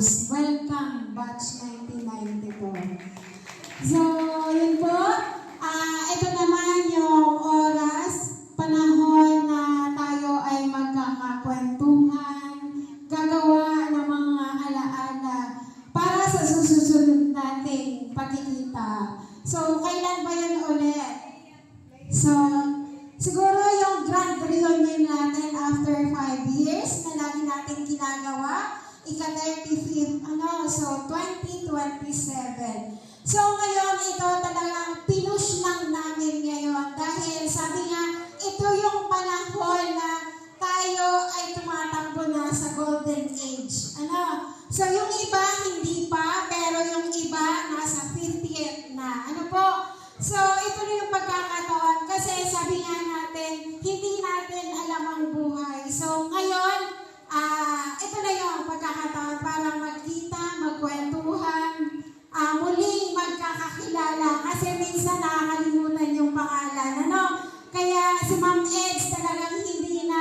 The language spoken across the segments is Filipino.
Campus. Welcome, Batch 1994. So, yun po. Ito naman yung oras, panahon na tayo ay magkakakwentuhan, gagawa ng mga alaala para sa susunod nating pagkikita. So, kailan ba yun ulit? So, siguro yung grand reunion natin after 5 years na lagi natin ginagawa, ika-35th, so 2027. So ngayon, ito talagang pinush lang namin ngayon dahil sabi nga, ito yung panahon na tayo ay tumatakbo na sa golden age. So yung iba hindi pa, pero yung iba nasa 50th na. So ito rin yung pagkakataon kasi sabi nga natin, hindi natin alam ang buhay. So ngayon, ito na yung pagkakataon para magkita, magkwentuhan, muling magkakakilala kasi minsan nakakalimutan yung pangalan. Kaya si Ma'am Eds talagang hindi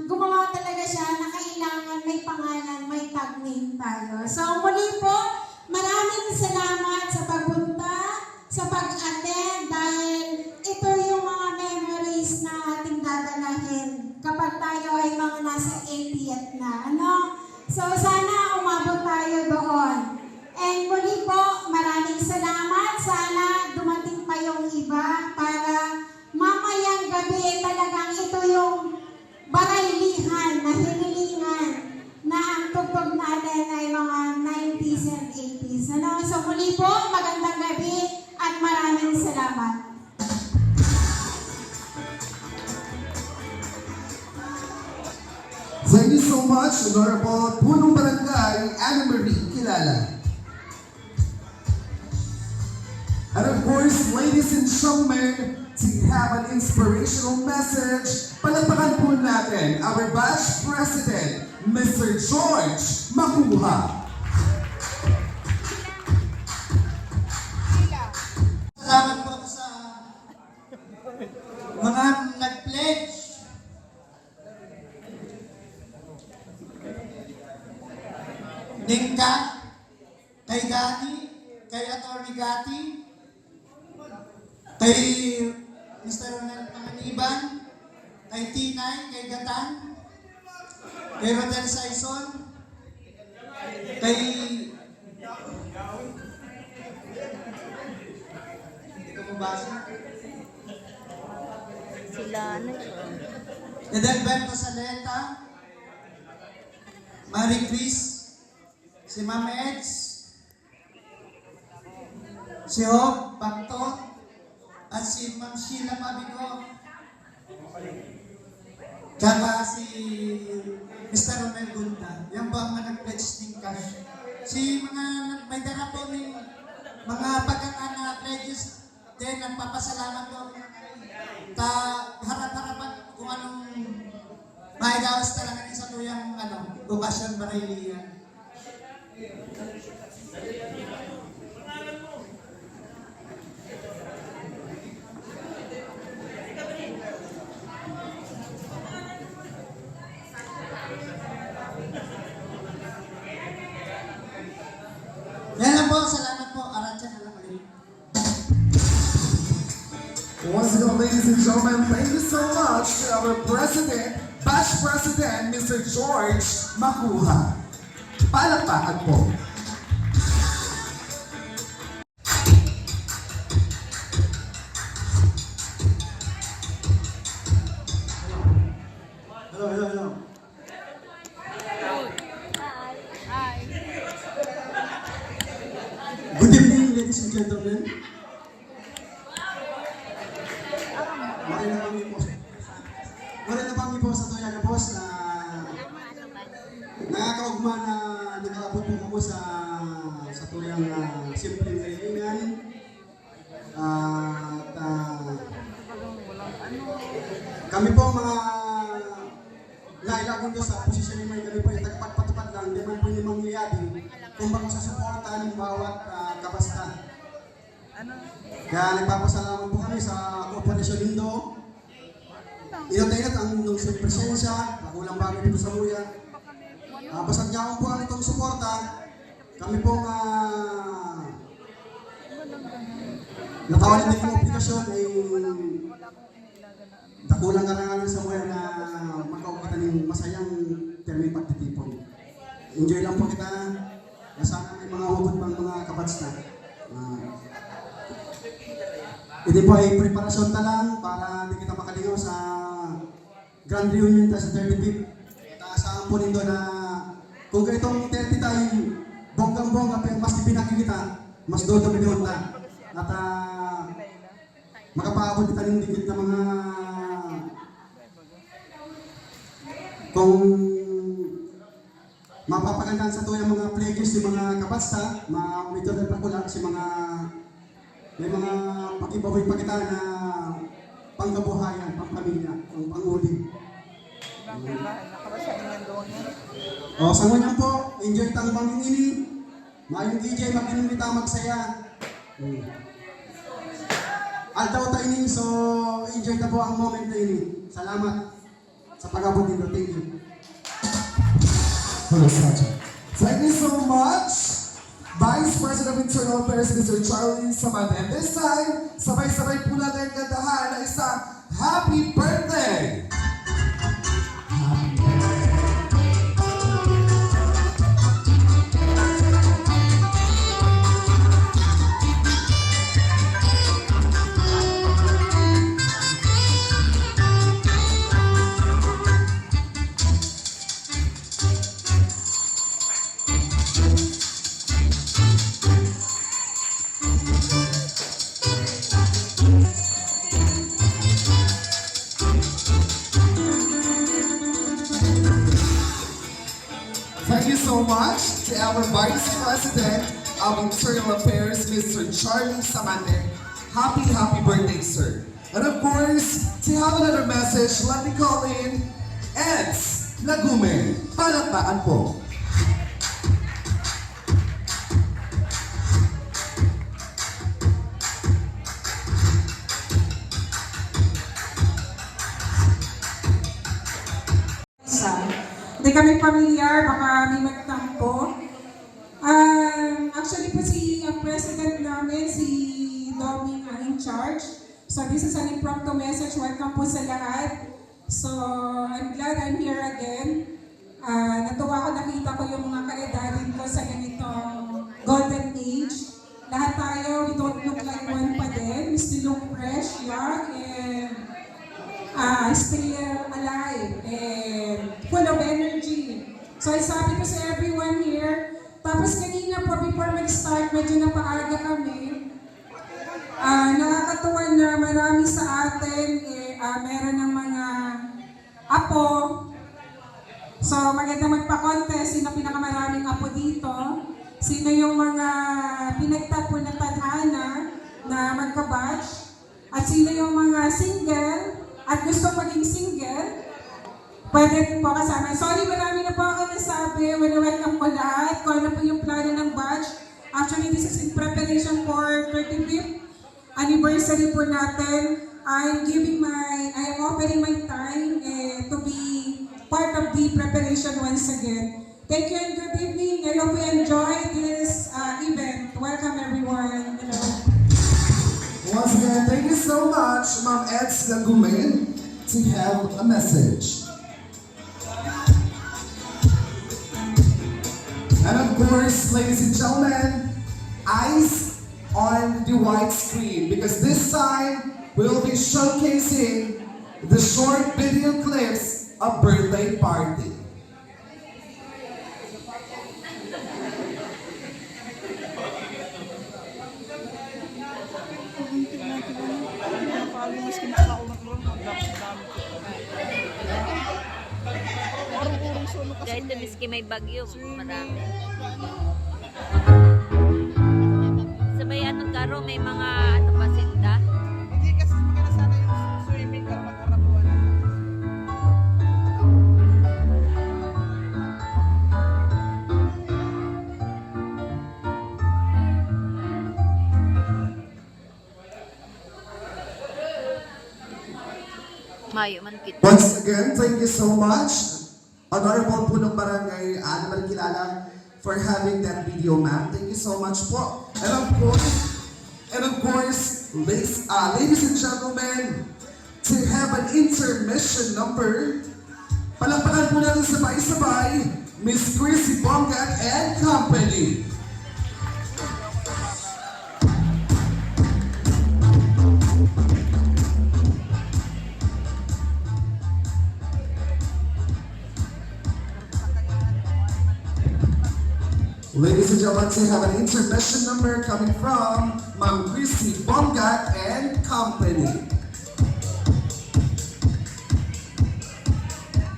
gumawa talaga siya na kailangan may pangalan, may tag name tayo. So muli po, maraming salamat sa pagpunta, sa pag-attend dahil ito yung mga memories na ating dadalahin kapag tayo ay mga nasa 80th na. So sana umabot tayo doon. And muli po, maraming salamat. Sana dumating pa yung iba para mamayang gabi talagang ito yung baraylihan na hinilingan na ang tugtog natin ay mga 90s and 80s. So muli po, magandang gabi at maraming salamat. Thank you so much, Honorable Punong Barangay Anna Marie Kilala. And of course, ladies and gentlemen, to have an inspirational message, palakpakan po natin our Batch President, Mr. George Makuha. Salamat po sa mga nag-pledge. Ningka, kay Gati, kay Atty. Gati, kay Mr. Ronel Panganiban, kay Tinay, kay Gatan, kay Rodel Saison, kay hindi ko mabasa. Sila Edelberto Saleta, Marie Chris, si Ma'am Eds, si Hope Bakto, at si Ma'am Sheila Mabigo, kaya si Mr. Romel Gunta. Yan po ang mga nag-pledge ng cash. Si mga may dara po ng mga pagkakana pledges din, nagpapasalamat po. Harap-harapan kung anong maidawas talaga sa tuyang okasyon barayliyan. Yan lang po, salamat po. Aransya na lang ulit. Once again, ladies and gentlemen, thank you so much to our President, Batch President, Mr. George Makuha. Palakpakan po. Hello. Good evening, ladies and gentlemen. Marinabang po sa tuya na boss na nakakaugma na nag-aabot po ako sa tuyang simpleng kailangan. Kami po mga lailagon doon sa posisyon ni May, kami po yung tagpatpatupad lang, di man po yung mangyayari kung baka sa suporta ng bawat kabasta. Kaya nagpapasalamat po kami sa Kooperasyon Indo. Inat ang inyong presensya, magulang bagay dito sa Luya. Basta niya po ang itong suporta, kami po natawalan din yung obligasyon ay dakulang karangalan sa buhay na magkaukitan ng masayang terming pagtitipon. Enjoy lang po kita, na sana may mga hubot pang mga kabats na. Ito po ay preparasyon ta lang para hindi kita makaligaw sa grand reunion ta sa 35th. Taasahan po nindo na kung ganitong 30 tayo bonggang-bongga pero mas pinakikita, mas dodo-dodo ta. At makapaabot kita ng dikit na mga kung mapapagandaan sa tuwa ng mga pledges si mga kabasta, ma-monitor na pakula si mga may mga pakibaboy pa kita na pangkabuhayan, pangpamilya, ang panguli. O, sa ngunyan po, enjoy tang banging ini. Mayong DJ, mag-inumita, magsaya. Aldaw ta ini, so enjoy na po ang moment na ini. Salamat sa pag-abot nito. Thank you. Hello, Sacha. Thank you so much, Vice President of Internal Affairs, Mr. Charlie Samad. And this time, sabay-sabay po natin kantahan na isang happy birthday! Thank you so much to our Vice President of Internal Affairs, Mr. Charlie Samande. Happy birthday, sir. And of course, to have another message, let me call in Eds Lagume. Palakpakan po. Hindi kami pamilyar, baka may magtampo. Actually po si ang president namin, si Doming ang in charge. So this is an impromptu message. Welcome po sa lahat. So I'm glad I'm here again. Natuwa ko, nakita ko yung mga kaedarin ko sa ganitong golden age. Lahat tayo, we don't look like one pa din. We still look fresh, young, and still alive and full of energy. So I sabi ko sa everyone here, tapos kanina po before mag-start, medyo napaaga kami. Nakakatuwa na marami sa atin, meron ng mga apo. So maganda magpa-contest, sino pinakamaraming apo dito, sino yung mga pinagtapo na tadhana na magka-batch, at sino yung mga single, at gusto maging single, pwede po kasama. Sorry, marami na po ako nasabi. Welcome po lahat. Kung ano po yung plano ng batch. Actually, this is in preparation for 35th anniversary po natin. I am offering my time to be part of the preparation once again. Thank you and good evening. I hope you enjoy this event. Welcome everyone. Hello. Once again, thank you so much, Ma'am Eds Lagume, to have a message. And of course, ladies and gentlemen, eyes on the white screen, because this time we'll be showcasing the short video clips of birthday party. Kahit na miski may bagyo, marami. Sabay anong karo, may mga ano pa sinta? Hindi kasi maganda sana yung swimming ka magkarapuan. Mayo man kita. Once again, thank you so much. Honorable po ng Barangay Ana Marikilala for having that video, ma'am. Thank you so much po. And of course, ladies and gentlemen, to have an intermission number, palakpakan po natin sabay-sabay, Miss Chrissy Bongat and Company. Ladies and gentlemen, to have an intermission number coming from Ma'am Chrissy Bongat and Company.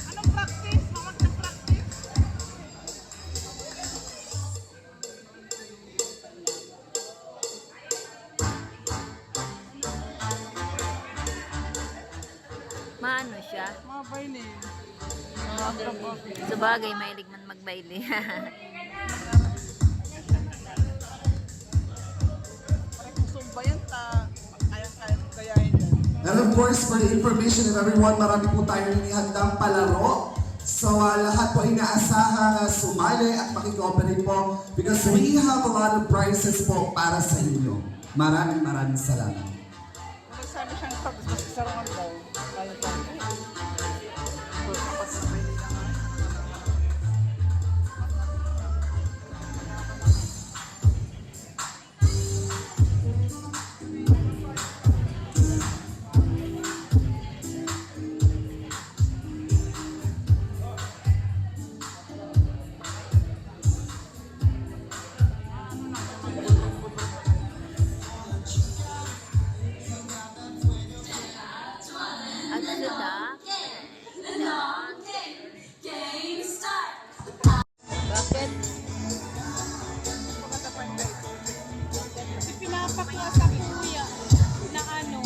Anong practice? Mawag na practice? Maano siya? Mga baile. Mga trabaho. Sa bagay, mahilig man magbaili. Parang kung sumba yan, kaya-kaya mong gayahin yan. And of course, for the information of everyone, marami po tayong inihandang palaro. So lahat po inaasahan sumali at makikooperate po because we have a lot of prizes po para sa inyo. Maraming salamat. Kung sana siyang tapos, mas isarangan daw. Kaya tayo. Tapos baile na nga. At suda, bakit? Maganda pa yung gaito. Kasi pinapakla sa kuya na ano,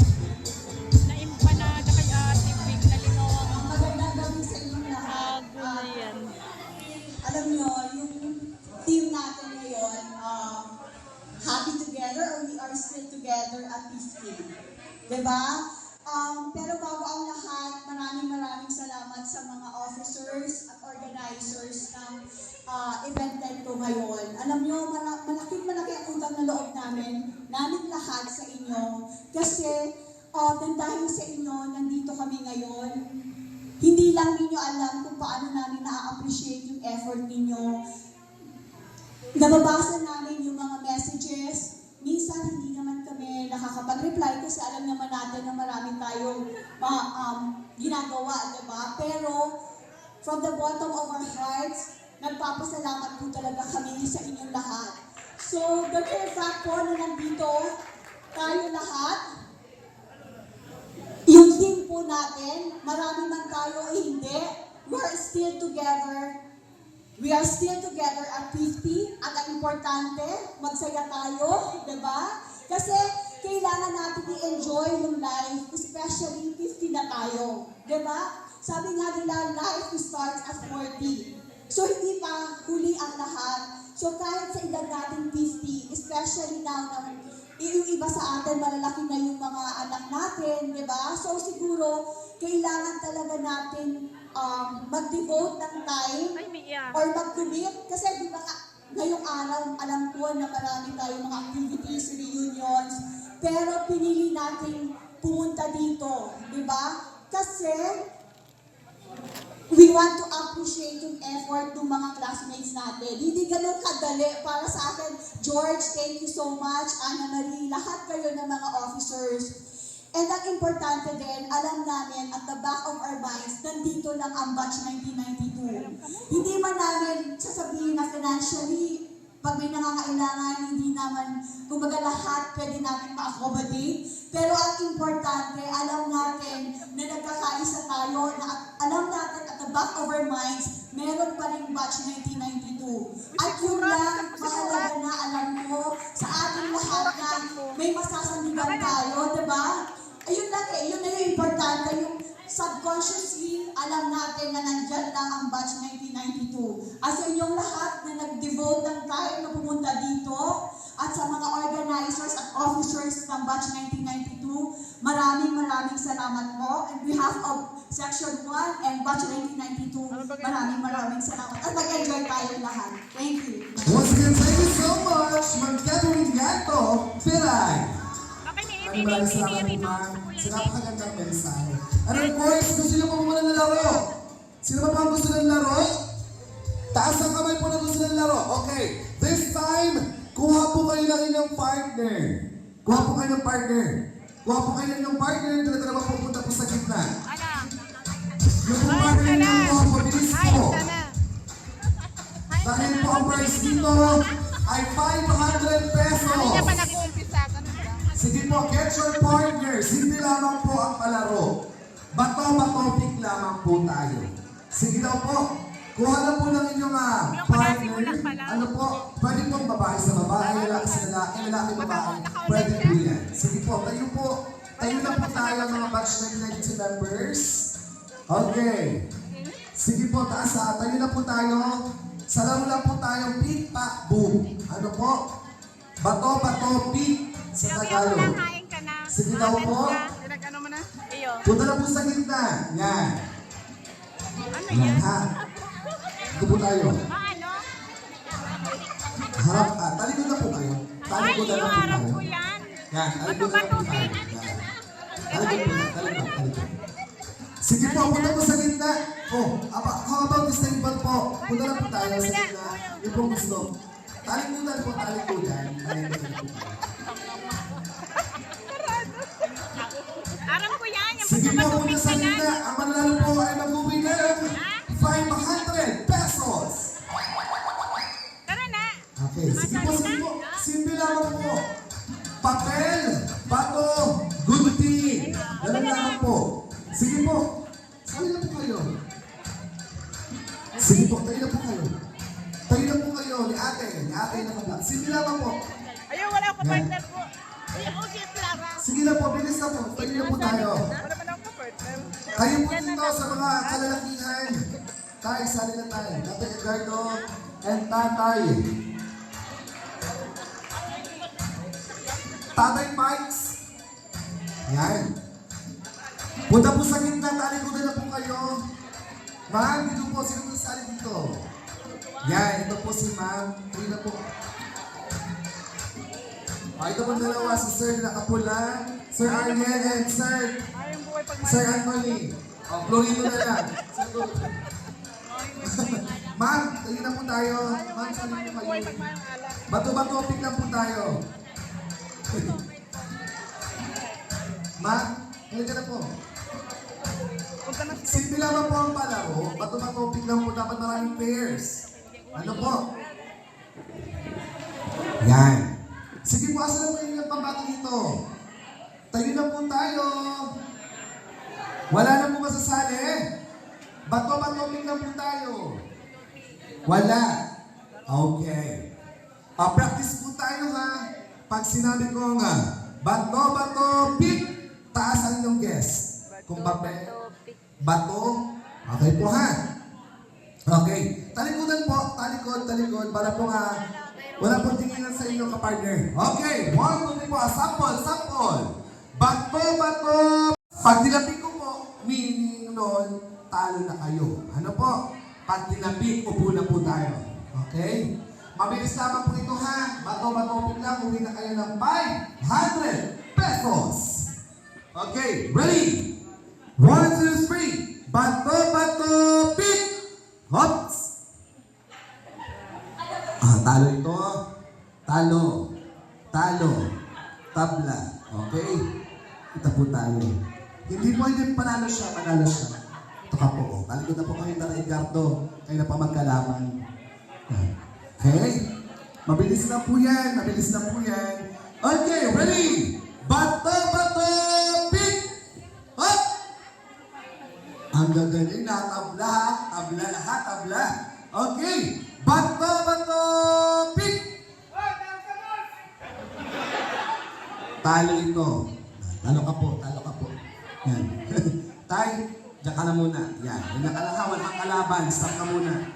na empanada kay Ate Vic, nalingaw ang Magandang gabi sa inyo lahat. hago na yan. Alam nyo, yung team natin ngayon, happy together or we are still together at 15. Diba? Pero bago ang lahat, maraming salamat sa mga officers at organizers ng event na ito ngayon. Alam nyo, malaki ang utang na loob namin lahat sa inyo. Kasi dahil sa inyo, nandito kami ngayon. Hindi lang ninyo alam kung paano namin na-appreciate yung effort ninyo. Nababasa namin yung mga messages. Minsan hindi naman kami nakakapag-reply kasi alam naman natin na marami tayong ginagawa, diba? Pero from the bottom of our hearts, nagpapasalamat po talaga kami sa inyong lahat. So, the mere fact po na nandito tayo lahat, yung team po natin, marami man tayo o hindi, we are still together. We are still together at 50 at ang importante, magsaya tayo, diba? Kasi kailangan natin i-enjoy yung life, especially 50 na tayo, diba? Sabi nga nila, life starts at 40. So hindi pa huli ang lahat. So kahit sa edad natin 50, especially now na yung iba sa atin, malalaki na yung mga anak natin, di ba? So siguro, kailangan talaga natin mag-devote ng time Ay, Mia. or mag-commit. Kasi di ba ngayong araw, alam ko na marami tayong mga activities, reunions, pero pinili natin pumunta dito, di ba? Kasi we want to appreciate yung effort ng mga classmates natin. Hindi ganun kadali para sa akin. George, thank you so much. Ana Marie, lahat kayo ng mga officers. And ang importante din, alam namin at the back of our minds, nandito lang ang batch 1992. Hindi man namin sasabihin na financially, pag may nangangailangan, hindi naman, kumbaga lahat pwede namin ma-accommodate. Pero ang importante, alam natin na nagkakaisa tayo, na alam natin at the back of our minds, meron pa rin batch 1992. At yun lang, mahalaga na alam ko sa ating lahat na may masasandigan tayo, diba? Ayun lang yun na yung importante, yung subconsciously, alam natin na nandyan lang ang batch 1992. As sa inyong lahat na nag-devote ng time na pumunta dito, at sa mga organizers at officers ng batch 1992, Maraming salamat po. On behalf of Section 1 and Batch 1992, maraming salamat. At mag-enjoy tayong lahat. Thank you. Once again, thank you so much, Ma'am Catherine Gato, Piray. Bakit Maraming salamat po, ma'am. Sa napakagandang mensahe. And of course, kung sino pa muna ng laro? Sino pa ang gusto ng laro? Taas ang kamay po na gusto ng laro. Okay, this time, kuha po kayo ng inyong partner. Kuha po kayo ng partner. Kuha po kayo ng inyong partner, dala-dala po pupunta po sa gitna. Yung po partner ninyo, kuha po, bilis po. Dahil po ang price dito ay 500 pesos. Sige po, get your partners. Hindi lamang po ang palaro. Bato-batopik lamang po tayo. Sige daw po. Kuha na po ng inyong partner. Ano po? Pwede pong babae sa babae, lalaki sa lalaki, lalaki babae. Pwede po yan. Sige po, tayo po. Tayo na po tayo mga batch 1992 members. Okay. Sige po, taas tayo na po tayo. Sa laro lang po tayo, pick, pack, boom. Ano po? Bato, pick sa Tagalog. Sige daw po. Punta na po sa gitna. Yan. Yan ha. Ito po tayo. Harap ka. Talikod na po kayo. Talikod na lang po tayo. Yan. Talikod na lang po tayo. Talikod. Sige po, punta po sa gitna. How about this table po? Punta na po tayo sa gitna. Yung pong gusto. Talikudan po, talikudan. Aram ko yan. Yung Sige po, punta pagpapatupig sa ka na. gitna. Ang mananalo po ay mag-uwi ng 500 pesos. Tara na. Okay, sige po. Simple lamang po. Papel, bato, gunting. Ganun lamang po. Sige po. Tayo na po kayo. Sige po, tayo na po kayo. Tayo na po kayo ni ate. Ni ate na kabla. Simple lamang po. Ayun, wala akong Yan. partner po. Ayun, okay, Clara. Sige na po, bilis na po. Tayo na po tayo. Wala pa lang akong partner. Kayo po dito sa mga kalalakihan. Tayo, sali na tayo. Tatay Edgardo and Tatay. Tatay Pikes. Yan. Punta po sa gitna, talikudan na po kayo. Ma'am, dito po, sino po sali dito? Yan, ito po si Ma'am. Tuloy na po. Ito po dalawa, si Sir nakapula, Sir Ariel and Sir Anthony. Florito na lang. Ma'am, tayo na po tayo. Ma'am, sali po kayo. Bato-bato, pick lang po tayo. Ma'am, tayo ka na po. Simple lamang po ang palaro. Bato-bato, pick lang po. Dapat maraming pairs. Ano po? Yan. Sige po, asa na po yung pambato dito? Tayo na po tayo. Wala na po masasali. Bato-bato, pick lang po tayo. Wala. Okay. Practice po tayo ha. Pag sinabi ko nga, bato-bato, pick, taas ang inyong guess. Kung papel, bato, okay po ha. Okay. Talikudan po, talikod, para po nga, wala pong tinginan sa inyong kapartner. Okay, 1, 2, 3 po, sample. Bato. Pag tinapik ko po, meaning nun, talo na kayo. Ano po? Pag tinapik, upo na po tayo. Okay? Mabilis lamang po ito ha. Bato, lang, uwi na kayo ng 500 pesos. Okay, ready? 1, 2, 3. Bato, pick! Hops! Talo ito. Talo. Tabla. Okay? Ito po tayo. Hindi po hindi panalo siya. Ito ka po. Talikod na po kayo na Edgardo. Kayo na pa magkalaman. Okay? Mabilis na po yan. Okay, ready? Bato, pick! Hop! Ang gagaling na tabla. Tabla. Okay. Bato, pick! Talo ito. Talo ka po. Yan. Tay, diyan ka na muna. Yan. Yung nakalakawan ang kalaban. Stop ka muna.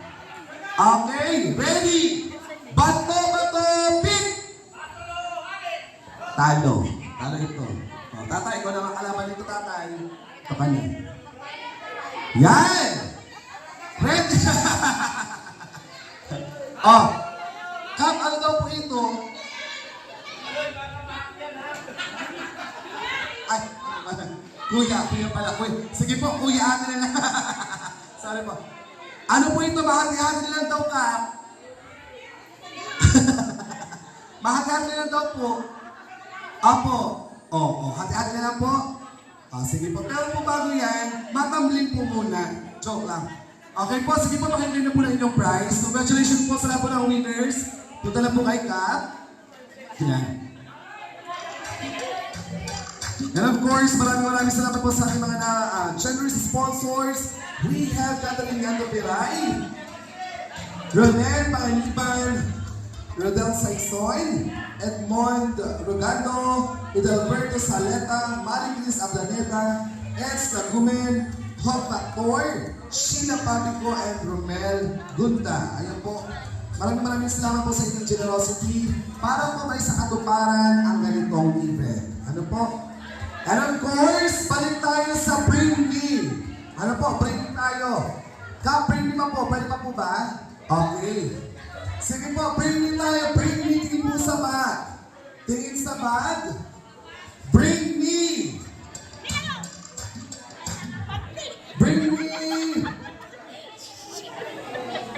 Okay. Ready? Bato, pick! Talo ito. Tatay, ikaw na ang kalaban nito, tatay. Ito kanya. Yan! Ready? Oh, Kap, ano daw po ito? Ay, kuya pala. Sige po, kuya ate na lang. Sorry po. Ano po ito? Mahati-hati na lang daw, Kap. Mahati-hati na lang daw po. Apo. Hati-hati na lang po. Sige po. Pero po bago yan, matambling po muna. Joke lang. Okay po, sige po, pakinggan na po na inyong prize. Congratulations po sa lahat po ng winners. Punta na po kay Kap. Yan. And of course, maraming salamat po sa ating mga generous sponsors. We have Catalina Ando Piray, Ronel Pangalipan, Rodel Saixon, Edmond Rogando, Edelberto Saleta, Marilis Ablaneta, Eds Lagumen, Hop Factor, Sheila Pabico, and Romel Gunta. Ayan po. Maraming salamat po sa inyong generosity para po may sa katuparan ang ganitong event. Ano po? And of course, balik tayo sa Bring Me. Ano po? Bring Me tayo. Kap, bring me pa po. Pwede pa po ba? Okay. Sige po, bring me tayo. Bring me, tingin po sa bag. Tingin sa bag. Bring me. Bring me.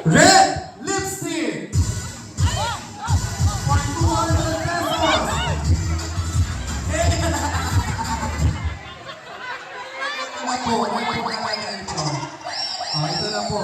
Red lipstick. For 200 pesos. Ito na po.